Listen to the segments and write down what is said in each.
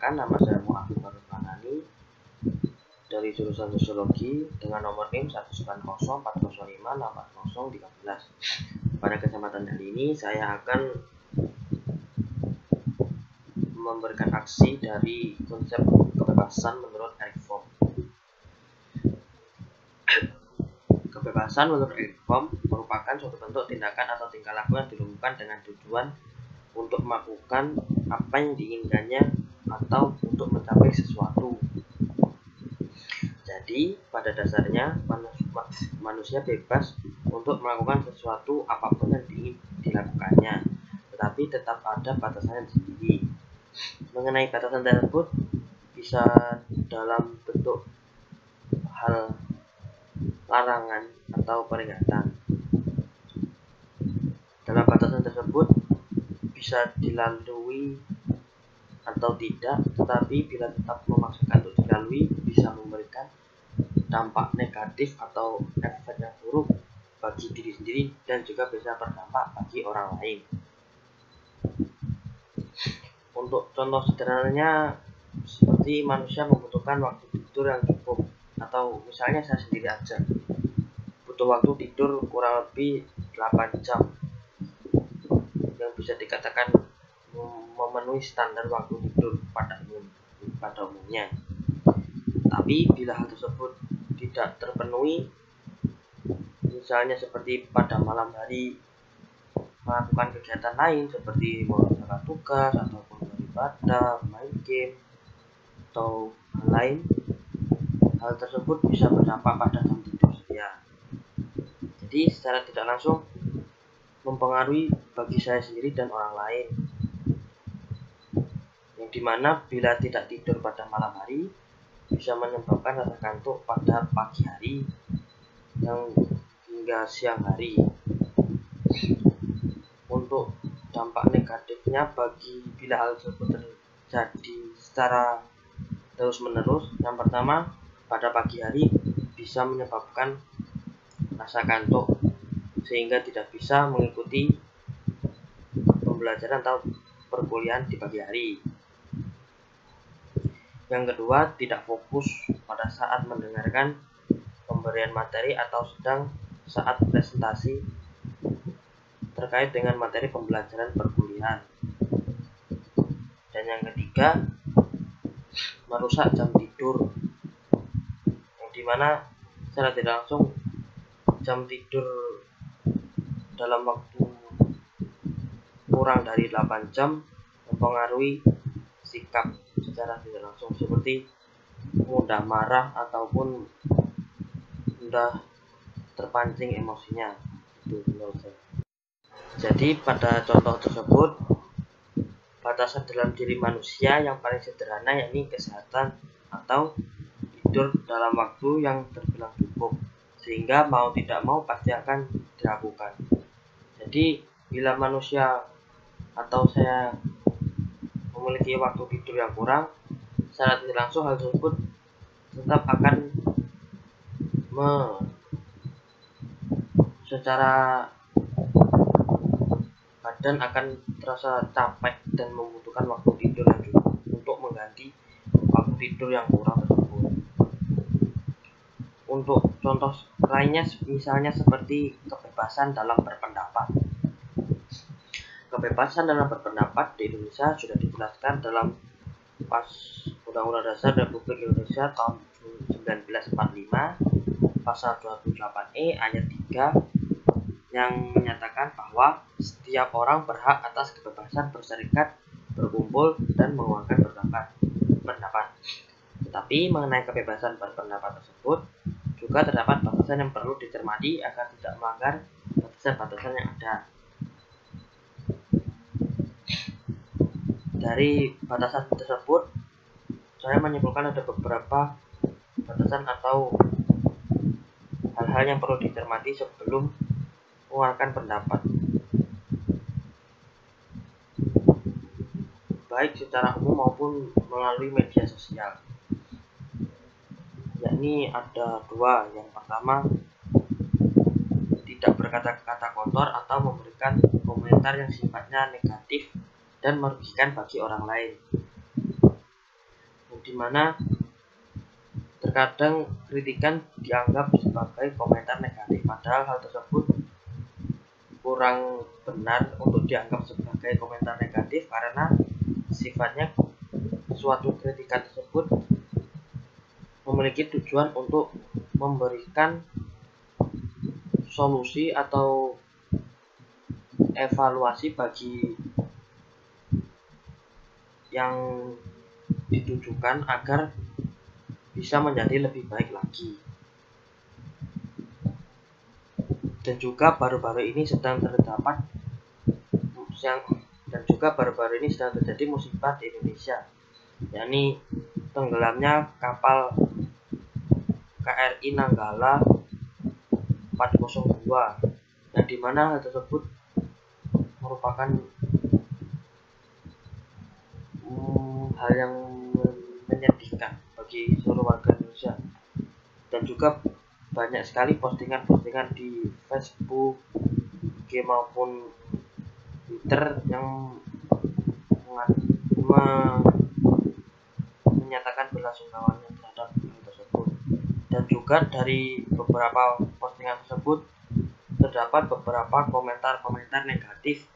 Perkenalkan, nama saya Muhammad Farhanani dari jurusan Sosiologi dengan nomor NIM 19040564013. Pada kesempatan kali ini saya akan memberikan aksi dari konsep kebebasan menurut Erich Fromm. Kebebasan menurut Erich Fromm merupakan suatu bentuk tindakan atau tingkah laku yang dilakukan dengan tujuan untuk melakukan apa yang diinginkannya atau untuk mencapai sesuatu. Jadi, pada dasarnya manusia bebas untuk melakukan sesuatu apapun yang ingin dilakukannya, tetapi tetap ada batasannya sendiri. Mengenai batasan tersebut bisa dalam bentuk hal larangan atau peringatan. Dalam batasan tersebut bisa dilalui atau tidak, tetapi bila tetap memaksakan untuk dilalui bisa memberikan dampak negatif atau efek yang buruk bagi diri sendiri dan juga bisa berdampak bagi orang lain. Untuk contoh sederhananya, seperti manusia membutuhkan waktu tidur yang cukup, atau misalnya saya sendiri aja butuh waktu tidur kurang lebih 8 jam yang bisa dikatakan memenuhi standar waktu tidur pada umumnya. Tapi bila hal tersebut tidak terpenuhi, misalnya seperti pada malam hari melakukan kegiatan lain seperti mengerjakan tugas ataupun beribadah, main game atau lain, hal tersebut bisa berdampak pada jam tidur saya. Jadi secara tidak langsung mempengaruhi bagi saya sendiri dan orang lain, yang dimana bila tidak tidur pada malam hari bisa menyebabkan rasa kantuk pada pagi hari yang hingga siang hari. Untuk dampak negatifnya bagi bila hal tersebut terjadi secara terus menerus, yang pertama pada pagi hari bisa menyebabkan rasa kantuk sehingga tidak bisa mengikuti pembelajaran atau perkuliahan di pagi hari. Yang kedua, tidak fokus pada saat mendengarkan pemberian materi atau sedang saat presentasi terkait dengan materi pembelajaran perkuliahan. Dan yang ketiga, merusak jam tidur, yang dimana secara tidak langsung jam tidur dalam waktu kurang dari 8 jam mempengaruhi sikap secara tidak langsung, seperti mudah marah ataupun mudah terpancing emosinya. Itu menurut saya. Jadi pada contoh tersebut, batasan dalam diri manusia yang paling sederhana yakni kesehatan atau tidur dalam waktu yang terbilang cukup, sehingga mau tidak mau pasti akan dilakukan. Jadi bila manusia atau saya memiliki waktu tidur yang kurang, secara tidak langsung hal tersebut tetap akan secara badan akan terasa capek dan membutuhkan waktu tidur yang cukup untuk mengganti waktu tidur yang kurang tersebut. Untuk contoh lainnya misalnya seperti kebebasan dalam berpendapat. Kebebasan dalam berpendapat di Indonesia sudah dijelaskan dalam Undang-Undang Dasar Republik Indonesia tahun 1945 pasal 28E ayat 3 yang menyatakan bahwa setiap orang berhak atas kebebasan berserikat, berkumpul, dan mengeluarkan pendapat. Tetapi mengenai kebebasan berpendapat tersebut juga terdapat batasan yang perlu dicermati agar tidak melanggar batasan-batasan yang ada. Dari batasan tersebut, saya menyimpulkan ada beberapa batasan atau hal-hal yang perlu dicermati sebelum mengeluarkan pendapat, baik secara umum maupun melalui media sosial. Yakni ada dua. Yang pertama, tidak berkata-kata kotor atau memberikan komentar yang sifatnya negatif dan merugikan bagi orang lain. dimana terkadang kritikan dianggap sebagai komentar negatif, padahal hal tersebut kurang benar untuk dianggap sebagai komentar negatif karena sifatnya suatu kritikan tersebut memiliki tujuan untuk memberikan solusi atau evaluasi bagi yang ditujukan agar bisa menjadi lebih baik lagi. Dan juga baru-baru ini sedang terjadi musibah di Indonesia, yakni tenggelamnya kapal KRI Nanggala 402, yang dimana hal tersebut merupakan hal yang menyedihkan bagi seluruh warga Indonesia. Dan juga banyak sekali postingan-postingan di Facebook maupun Twitter yang menyatakan belasungkawanya terhadap hal tersebut. Dan juga dari beberapa postingan tersebut terdapat beberapa komentar-komentar negatif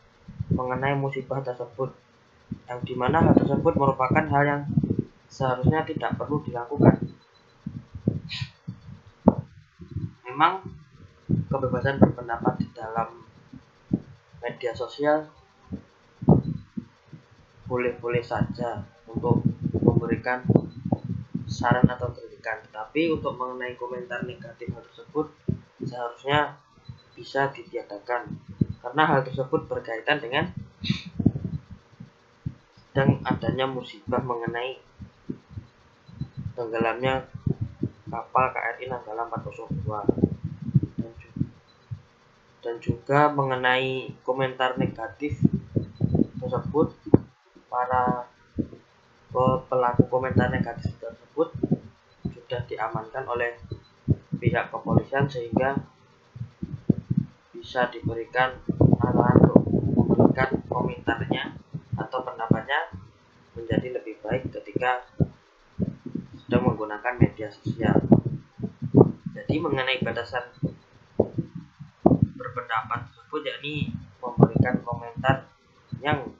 mengenai musibah tersebut, yang dimana hal tersebut merupakan hal yang seharusnya tidak perlu dilakukan. Memang kebebasan berpendapat di dalam media sosial boleh-boleh saja untuk memberikan saran atau kritikan, tetapi untuk mengenai komentar negatif hal tersebut seharusnya bisa ditiadakan, karena hal tersebut berkaitan dengan sedang adanya musibah mengenai tenggelamnya kapal KRI Nanggala 402. Dan juga mengenai komentar negatif tersebut, para pelaku komentar negatif tersebut sudah diamankan oleh pihak kepolisian sehingga bisa diberikan arahan untuk memberikan komentarnya atau pendapatnya menjadi lebih baik ketika sedang menggunakan media sosial. Jadi mengenai batasan berpendapat tersebut, yakni memberikan komentar yang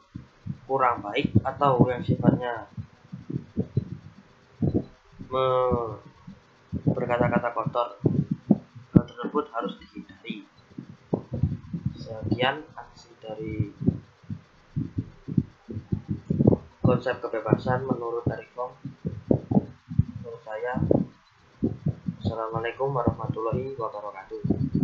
kurang baik atau yang sifatnya berkata-kata kotor, hal tersebut harus dihindari. Sekian aksi dari konsep kebebasan menurut Arifong. Menurut saya, Assalamualaikum warahmatullahi wabarakatuh.